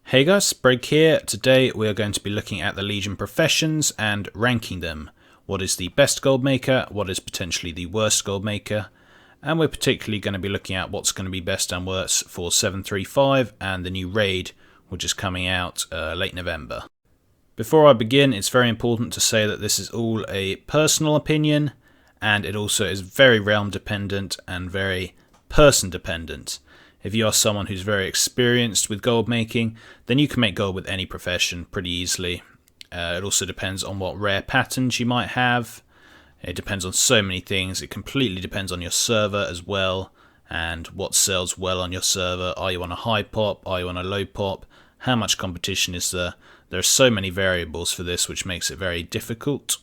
Hey guys, Break here. Today we are going to be looking at the Legion professions and ranking them. What is the best gold maker, what is potentially the worst gold maker, and we're particularly going to be looking at what's going to be best and worst for 735 and the new raid, which is coming out late November. Before I begin, it's very important to say that this is all a personal opinion, and it also is very realm dependent and very person dependent. If you are someone who's very experienced with gold making, then you can make gold with any profession pretty easily. It also depends on what rare patterns you might have. It depends on so many things. It completely depends on your server as well, and what sells well on your server. Are you on a high pop? Are you on a low pop? How much competition is there? There are so many variables for this, which makes it very difficult.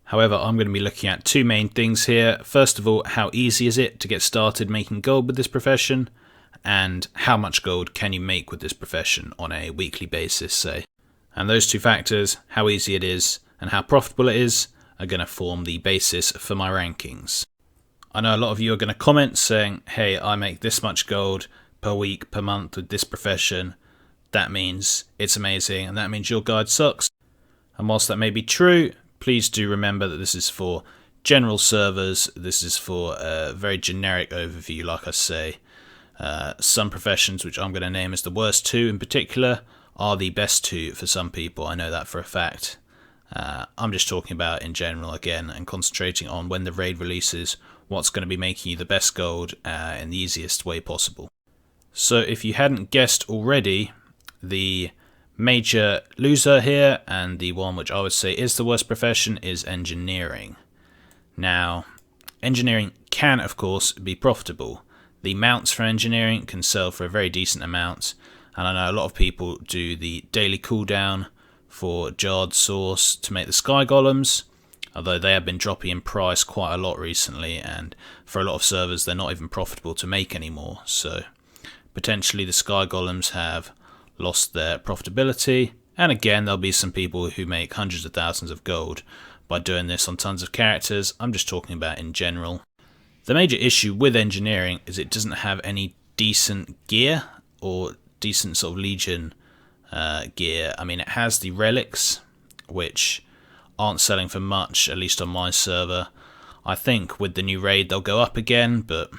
However, I'm going to be looking at two main things here. First of all, how easy is it to get started making gold with this profession? And how much gold can you make with this profession on a weekly basis, say. And those two factors, how easy it is and how profitable it is, are going to form the basis for my rankings. I know a lot of you are going to comment saying, hey, I make this much gold per week, per month with this profession. That means it's amazing, and that means your guide sucks. And whilst that may be true, please do remember that this is for general servers. This is for a very generic overview, like I say. Some professions, which I'm going to name as the worst two in particular, are the best two for some people. I know that for a fact. I'm just talking about in general again and concentrating on when the raid releases, what's going to be making you the best gold in the easiest way possible. So if you hadn't guessed already, the major loser here, and the one which I would say is the worst profession, is engineering. Now, engineering can of course be profitable. The mounts for engineering can sell for a very decent amount, and I know a lot of people do the daily cooldown for jarred source to make the sky golems, although they have been dropping in price quite a lot recently, and for a lot of servers they're not even profitable to make anymore, so potentially the sky golems have lost their profitability. And again, there'll be some people who make hundreds of thousands of gold by doing this on tons of characters. I'm just talking about in general. The major issue with engineering is it doesn't have any decent gear or decent sort of Legion gear. I mean, it has the relics, which aren't selling for much, at least on my server. I think with the new raid they'll go up again, but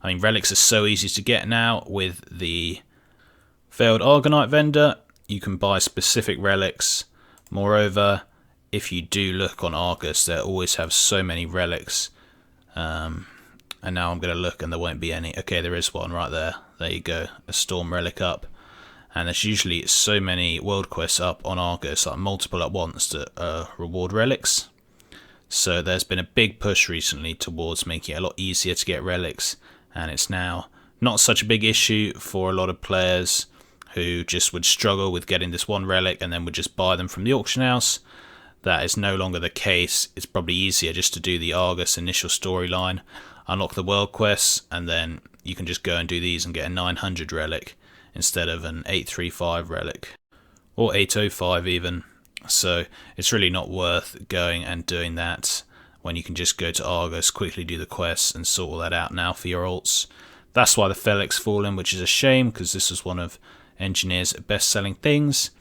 I mean, relics are so easy to get now with the failed Argonite vendor. You can buy specific relics. Moreover, if you do look on Argus, they always have so many relics. And now I'm going to look and there won't be any. Okay, there is one right there. There you go, a storm relic up. And there's usually so many world quests up on Argus, like multiple at once, that reward relics. So there's been a big push recently towards making it a lot easier to get relics, and it's now not such a big issue for a lot of players who just would struggle with getting this one relic and then would just buy them from the auction house. That is no longer the case. It's probably easier just to do the Argus initial storyline, unlock the world quests, and then you can just go and do these and get a 900 relic instead of an 835 relic, or 805 even. So it's really not worth going and doing that when you can just go to Argus, quickly do the quests and sort all that out now for your alts. That's why the Felic's fallen, which is a shame because this was one of Engineer's best selling things.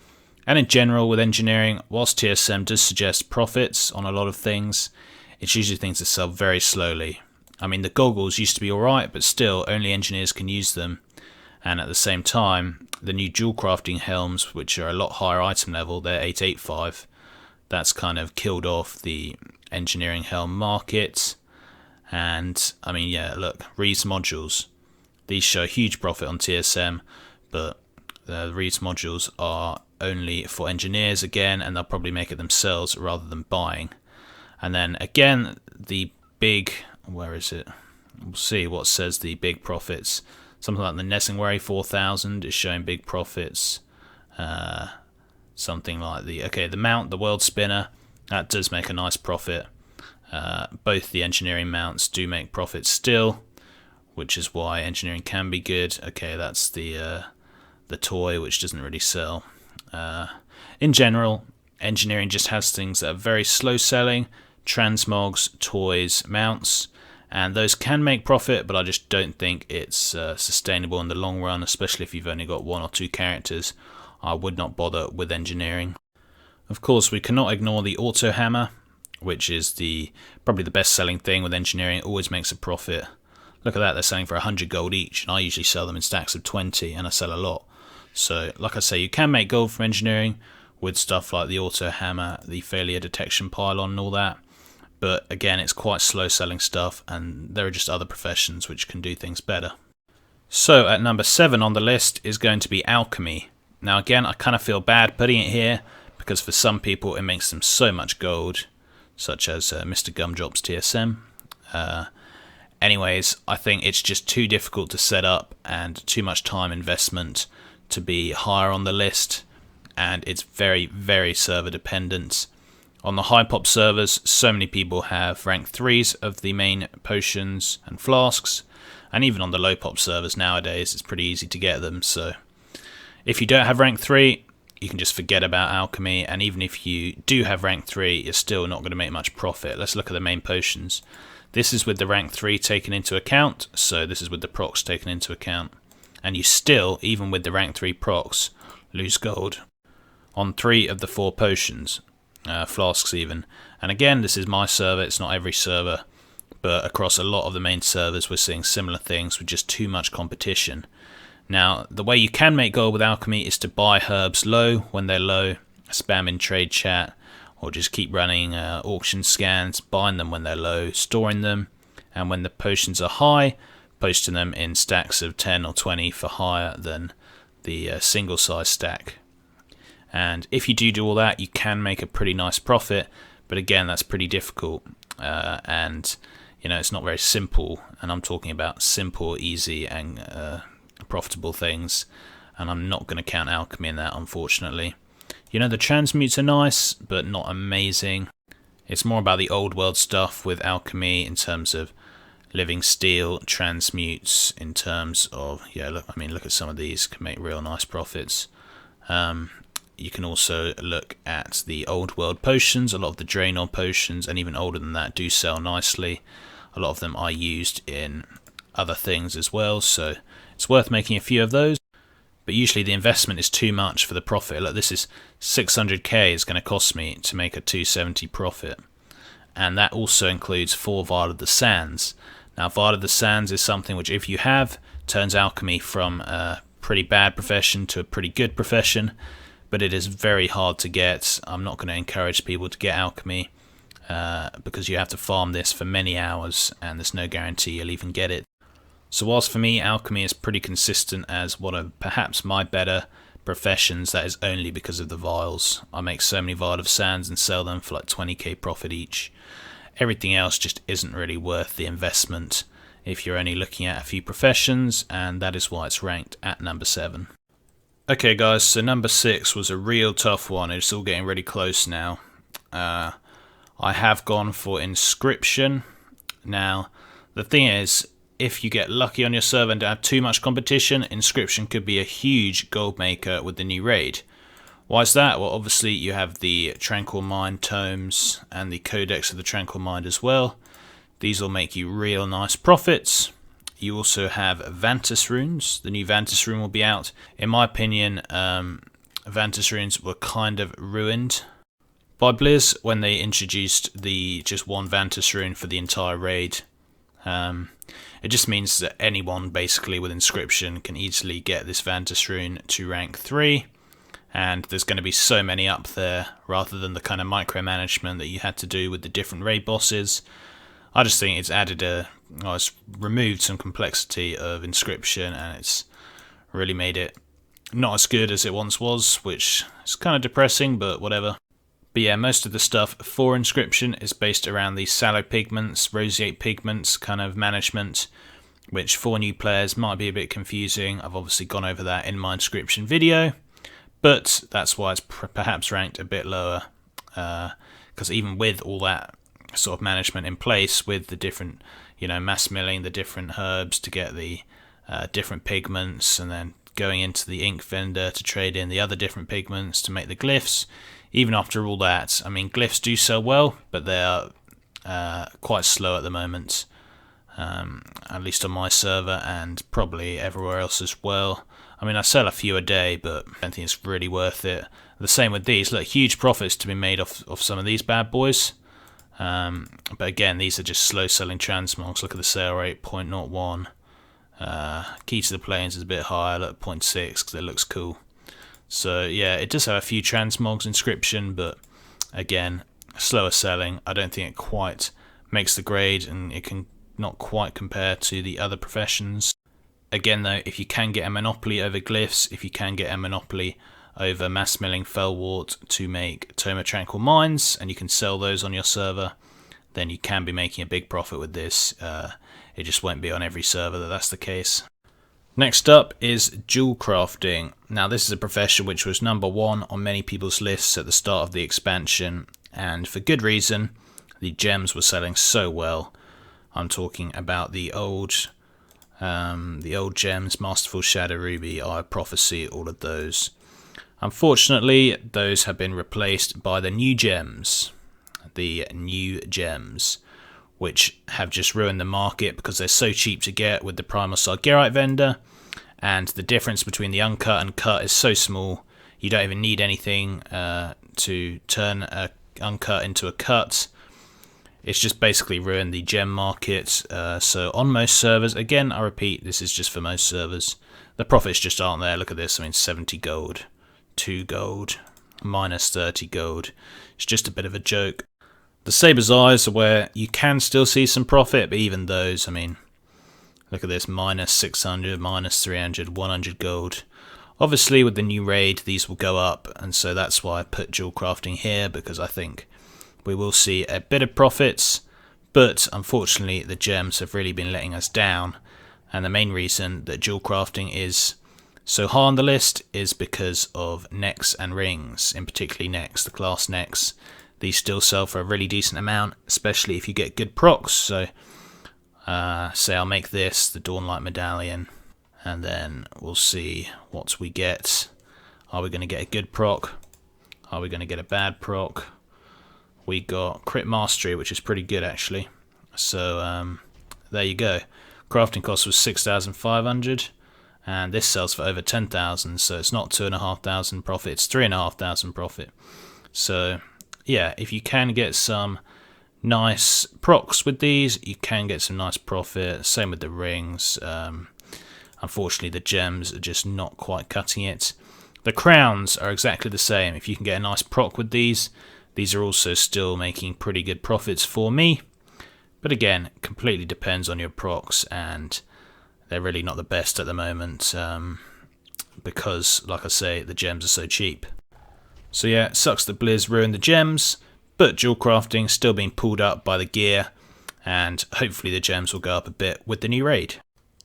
And in general with engineering, whilst TSM does suggest profits on a lot of things, it's usually things that sell very slowly. I mean, the goggles used to be alright, but still only engineers can use them. And at the same time, the new Jewelcrafting helms, which are a lot higher item level, they're 885. That's kind of killed off the engineering helm market. And I mean, yeah, look, Reed's modules. These show huge profit on TSM, but the Reed's modules are only for engineers again, and they'll probably make it themselves rather than buying. And then again, the big, where is it? We'll see what says the big profits. Something like the Nesingwary 4000 is showing big profits. Something like the mount, the World Spinner, that does make a nice profit. Both the engineering mounts do make profits still, which is why engineering can be good. Okay, that's the toy, which doesn't really sell. In general, engineering just has things that are very slow selling: transmogs, toys, mounts, and those can make profit, but I just don't think it's sustainable in the long run, especially if you've only got 1 or 2 characters. I would not bother with engineering. Of course, we cannot ignore the auto hammer, which is probably the best selling thing with engineering. It always makes a profit. Look at that, they're selling for 100 gold each, and I usually sell them in stacks of 20, and I sell a lot. So, like I say, you can make gold from engineering with stuff like the auto hammer, the failure detection pylon and all that. But again, it's quite slow selling stuff, and there are just other professions which can do things better. So at number 7 on the list is going to be Alchemy. Now again, I kind of feel bad putting it here, because for some people it makes them so much gold, such as Mr. Gumdrop's TSM. Anyways, I think it's just too difficult to set up and too much time investment to be higher on the list, and it's very, very server dependent. On the high pop servers, so many people have rank 3s of the main potions and flasks, and even on the low pop servers nowadays it's pretty easy to get them. So if you don't have rank 3, you can just forget about Alchemy, and even if you do have rank 3, you're still not going to make much profit. Let's look at the main potions. This is with the rank 3 taken into account, so this is with the procs taken into account, and you still, even with the rank 3 procs, lose gold on 3 of the 4 potions. Flasks even. And again, this is my server, it's not every server, but across a lot of the main servers we're seeing similar things with just too much competition. Now, the way you can make gold with Alchemy is to buy herbs low when they're low, spam in trade chat, or just keep running auction scans, buying them when they're low, storing them, and when the potions are high, posting them in stacks of 10 or 20 for higher than the single size stack. And if you do all that, you can make a pretty nice profit, but again, that's pretty difficult, and you know, it's not very simple, and I'm talking about simple, easy, and profitable things, and I'm not going to count Alchemy in that, unfortunately. You know, the transmutes are nice, but not amazing. It's more about the old world stuff with Alchemy in terms of living steel, transmutes, in terms of, yeah, look, I mean, look at some of these, can make real nice profits. You can also look at the old world potions. A lot of the Draenor potions, and even older than that, do sell nicely. A lot of them are used in other things as well, so it's worth making a few of those. But usually the investment is too much for the profit. Look, this is 600k is going to cost me to make a 270 profit. And that also includes 4 Vial of the Sands. Now, Vial of the Sands is something which, if you have, turns Alchemy from a pretty bad profession to a pretty good profession. But it is very hard to get. I'm not going to encourage people to get Alchemy because you have to farm this for many hours, and there's no guarantee you'll even get it. So whilst for me Alchemy is pretty consistent as one of perhaps my better professions, that is only because of the vials. I make so many Vial of Sands and sell them for like 20k profit each. Everything else just isn't really worth the investment if you're only looking at a few professions, and that is why it's ranked at number 7. Okay guys, so number 6 was a real tough one. It's all getting really close now. I have gone for Inscription. Now, the thing is, if you get lucky on your server and don't have too much competition, Inscription could be a huge gold maker with the new raid. Why is that? Well, obviously you have the Tranquil Mind tomes and the Codex of the Tranquil Mind as well. These will make you real nice profits. You also have Vantus runes. The new Vantus rune will be out. In my opinion, Vantus runes were kind of ruined by Blizz when they introduced the just one Vantus rune for the entire raid. It just means that anyone basically with Inscription can easily get this Vantus rune to rank 3, and there's going to be so many up there rather than the kind of micromanagement that you had to do with the different raid bosses. I just think it's it's removed some complexity of Inscription, and it's really made it not as good as it once was, which is kind of depressing, but whatever. But yeah, most of the stuff for Inscription is based around the sallow pigments, roseate pigments kind of management, which for new players might be a bit confusing. I've obviously gone over that in my Inscription video, but that's why it's perhaps ranked a bit lower, because even with all that sort of management in place, with the different, you know, mass milling the different herbs to get the different pigments, and then going into the ink vendor to trade in the other different pigments to make the glyphs. Even after all that, I mean, glyphs do sell well, but they are quite slow at the moment. at least on my server and probably everywhere else as well. I mean, I sell a few a day, but I don't think it's really worth it. The same with these. Look, huge profits to be made off some of these bad boys. But again, these are just slow selling transmogs. Look at the sale rate, 0.01. Key to the planes is a bit higher, look, 0.6, because it looks cool. So yeah, it does have a few transmogs Inscription, but again, slower selling. I don't think it quite makes the grade, and it can not quite compare to the other professions. Again though, if you can get a monopoly over glyphs, if you can get a monopoly over mass milling Fellwort to make Toma Tranquil Mines, and you can sell those on your server, then you can be making a big profit with this. It just won't be on every server that's the case. Next up is Jewelcrafting. Now this is a profession which was number 1 on many people's lists at the start of the expansion, and for good reason. The gems were selling so well. I'm talking about the old gems, Masterful Shadow Ruby, Eye of Prophecy, all of those. Unfortunately, those have been replaced by the new gems. Which have just ruined the market because they're so cheap to get with the Primal Sargerite vendor, and the difference between the uncut and cut is so small, you don't even need anything to turn a uncut into a cut. It's just basically ruined the gem market. So on most servers, again I repeat, this is just for most servers, the profits just aren't there. Look at this, I mean 70 gold, 2 gold, minus 30 gold. It's just a bit of a joke. The Saber's Eyes are where you can still see some profit, but even those, I mean, look at this, minus 600, minus 300, 100 gold. Obviously with the new raid these will go up, and so that's why I put Jewelcrafting here, because I think we will see a bit of profits, but unfortunately the gems have really been letting us down, and the main reason that Jewelcrafting is so high on the list is because of necks and rings, in particularly necks, the class necks. These still sell for a really decent amount, especially if you get good procs. So say I'll make this, the Dawnlight Medallion, and then we'll see what we get. Are we going to get a good proc? Are we going to get a bad proc? We got Crit Mastery, which is pretty good actually. So there you go. Crafting cost was 6,500, and this sells for over 10,000. So it's not 2,500 profit, it's 3,500 profit. So yeah, if you can get some nice procs with these, you can get some nice profit. Same with the rings. Unfortunately, the gems are just not quite cutting it. The crowns are exactly the same. If you can get a nice proc with these are also still making pretty good profits for me. But again, completely depends on your procs, and they're really not the best at the moment because, like I say, the gems are so cheap. So yeah, it sucks that Blizz ruined the gems, but Jewelcrafting still being pulled up by the gear, and hopefully the gems will go up a bit with the new raid.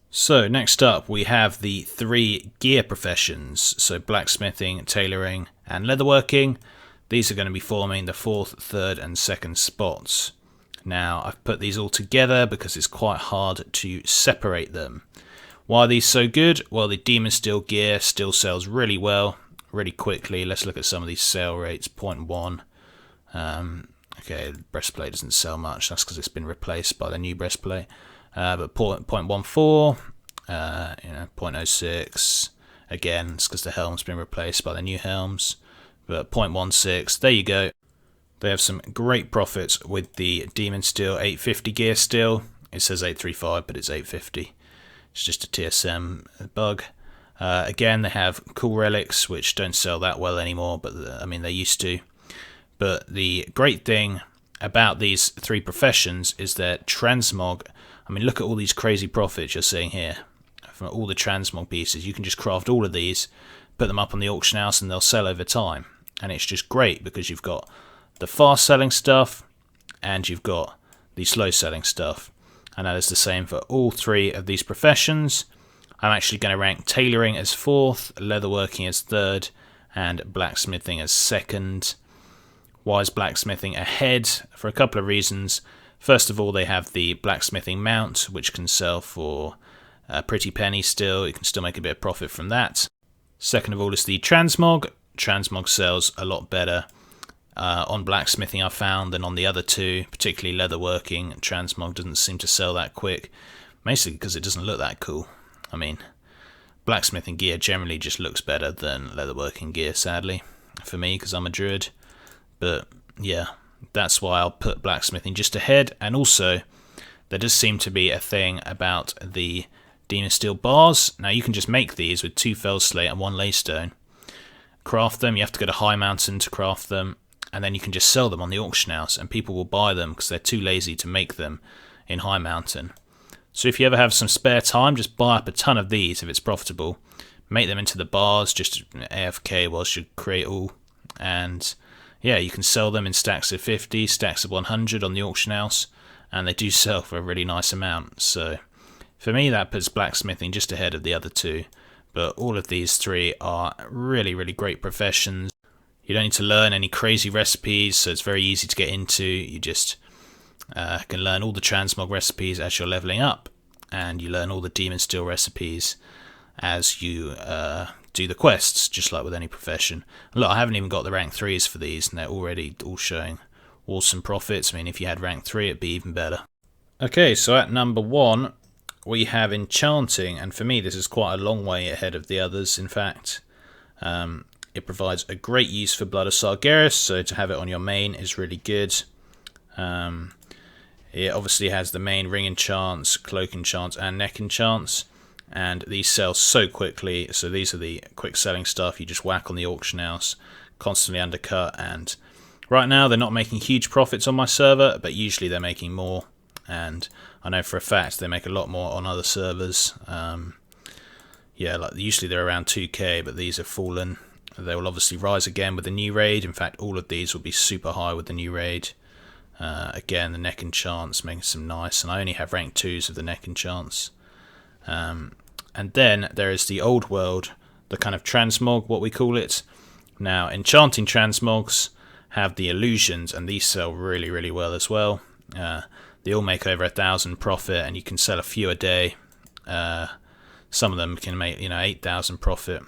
So next up we have the 3 gear professions, so blacksmithing, tailoring and leatherworking. These are going to be forming the 4th, 3rd and 2nd spots. Now I've put these all together because it's quite hard to separate them. Why are these so good? Well, the Demon Steel gear still sells really well, really quickly. Let's look at some of these sale rates. 0.1. Okay, the breastplate doesn't sell much. That's because it's been replaced by the new breastplate. But 0.14, 0.06. Again, it's because the helm's been replaced by the new helms. But 0.16. There you go. They have some great profits with the Demon Steel 850 gear still. It says 835, but it's 850. It's just a TSM bug. Again, they have cool relics, which don't sell that well anymore, but I mean, they used to. But the great thing about these 3 professions is that transmog, I mean, look at all these crazy profits you're seeing here. From all the transmog pieces, you can just craft all of these, put them up on the auction house, and they'll sell over time. And it's just great because you've got the fast selling stuff, and you've got the slow selling stuff. And that is the same for all 3 of these professions. I'm actually going to rank tailoring as 4th, leatherworking as 3rd, and blacksmithing as 2nd. Why is blacksmithing ahead? For a couple of reasons. First of all, they have the blacksmithing mount, which can sell for a pretty penny still. You can still make a bit of profit from that. Second of all is the transmog. Transmog sells a lot better. on blacksmithing I found than on the other two, particularly leatherworking. Transmog doesn't seem to sell that quick, mostly because it doesn't look that cool. I mean, blacksmithing gear generally just looks better than leatherworking gear, sadly, for me, because I'm a druid. But yeah, that's why I'll put blacksmithing just ahead. And also, there does seem to be a thing about the demon steel bars. Now you can just make these with 2 fell slate and 1 laystone. Craft them, you have to go to High Mountain to craft them, and then you can just sell them on the auction house, and people will buy them because they're too lazy to make them in High Mountain. So if you ever have some spare time, just buy up a ton of these if it's profitable. Make them into the bars, just AFK whilst you create all, and yeah, you can sell them in stacks of 50, stacks of 100 on the auction house, and they do sell for a really nice amount. So for me, that puts blacksmithing just ahead of the other two. But all of these 3 are really, really great professions. You don't need to learn any crazy recipes, so it's very easy to get into. You just can learn all the transmog recipes as you're leveling up, and you learn all the demon steel recipes as you do the quests, just like with any profession. Look, I haven't even got the rank 3s for these, and they're already all showing awesome profits. I mean, if you had rank 3, it'd be even better. Okay, so at number 1, we have Enchanting, and for me this is quite a long way ahead of the others. In fact, it provides a great use for Blood of Sargeras, so to have it on your main is really good. It obviously has the main ring enchants, cloak enchants, and neck enchants, and these sell so quickly. So these are the quick selling stuff you just whack on the auction house, constantly undercut, and right now they're not making huge profits on my server, but usually they're making more, and I know for a fact they make a lot more on other servers. Yeah, like usually they're around 2k, but these have fallen. They will obviously rise again with the new raid. In fact, all of these will be super high with the new raid. Again, the neck enchants making some nice, and I only have rank 2s of the neck enchants. And then there is the old world, the kind of transmog, what we call it. Now, enchanting transmogs have the illusions, and these sell really, really well as well. They all make over 1,000 profit, and you can sell a few a day. Some of them can make 8,000 profit,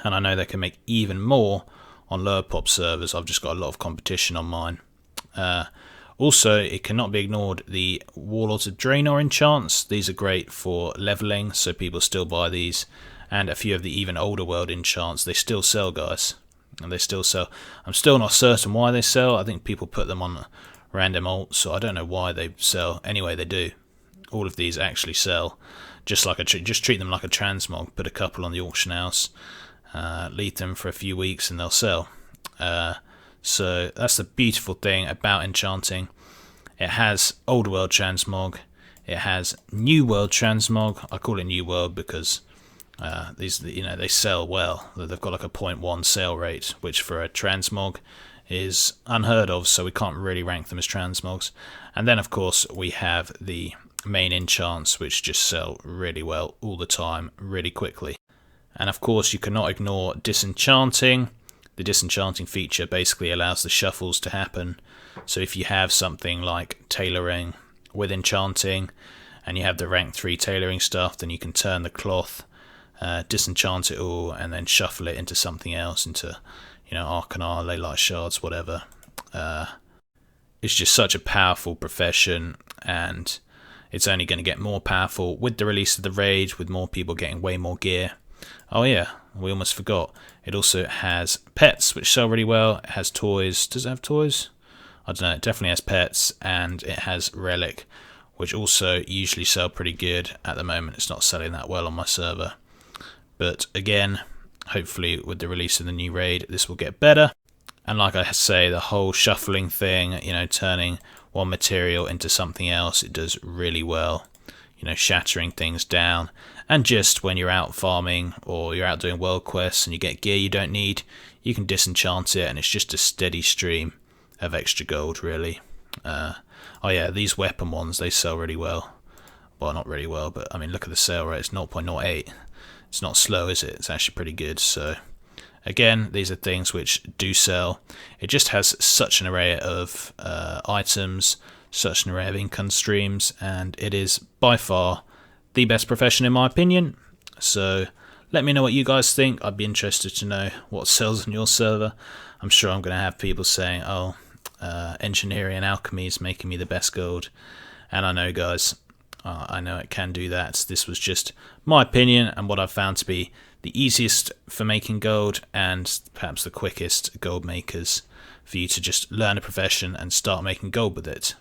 and I know they can make even more on lower pop servers. I've just got a lot of competition on mine. Also, it cannot be ignored, the Warlords of Draenor enchants. These are great for leveling, so people still buy these, and a few of the even older world enchants. They still sell, guys, and they still sell. I'm still not certain why they sell. I think people put them on random alt, so I don't know why they sell. Anyway, they do. All of these actually sell. Just treat them like a transmog. Put a couple on the auction house, leave them for a few weeks, and they'll sell. So that's the beautiful thing about Enchanting. It has old world transmog. It has new world transmog. I call it new world because these, they sell well. They've got like a 0.1 sale rate, which for a transmog is unheard of, so we can't really rank them as transmogs. And then of course we have the main enchants, which just sell really well all the time, really quickly. And of course you cannot ignore disenchanting. The disenchanting feature basically allows the shuffles to happen. So if you have something like tailoring with enchanting, and you have the rank 3 tailoring stuff, then you can turn the cloth, disenchant it all, and then shuffle it into something else, into Arcanar, Leylight Shards, whatever. It's just such a powerful profession, and it's only going to get more powerful with the release of the raid, with more people getting way more gear. Oh yeah, we almost forgot. It also has pets, which sell really well. It has toys. Does it have toys? I don't know. It definitely has pets, and it has relic, which also usually sell pretty good. At the moment, it's not selling that well on my server. But again, hopefully with the release of the new raid, this will get better. And like I say, the whole shuffling thing, turning one material into something else, it does really well. Shattering things down. And just when you're out farming or you're out doing world quests and you get gear you don't need, you can disenchant it, and it's just a steady stream of extra gold, really. Oh yeah, these weapon ones, they sell really well. Well, not really well, but I mean, look at the sale rate. It's 0.08. It's not slow, is it? It's actually pretty good. So again, these are things which do sell. It just has such an array of items, such an array of income streams, and it is by far the best profession in my opinion. So Let me know what you guys think. I'd be interested to know what sells on your server. I'm sure I'm going to have people saying, oh, Engineering and Alchemy is making me the best gold. And I know, guys, I know it can do that. This was just my opinion and what I've found to be the easiest for making gold and perhaps the quickest gold makers for you to just learn a profession and start making gold with it.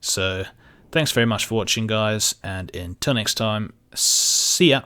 So thanks very much for watching, guys, and until next time, see ya.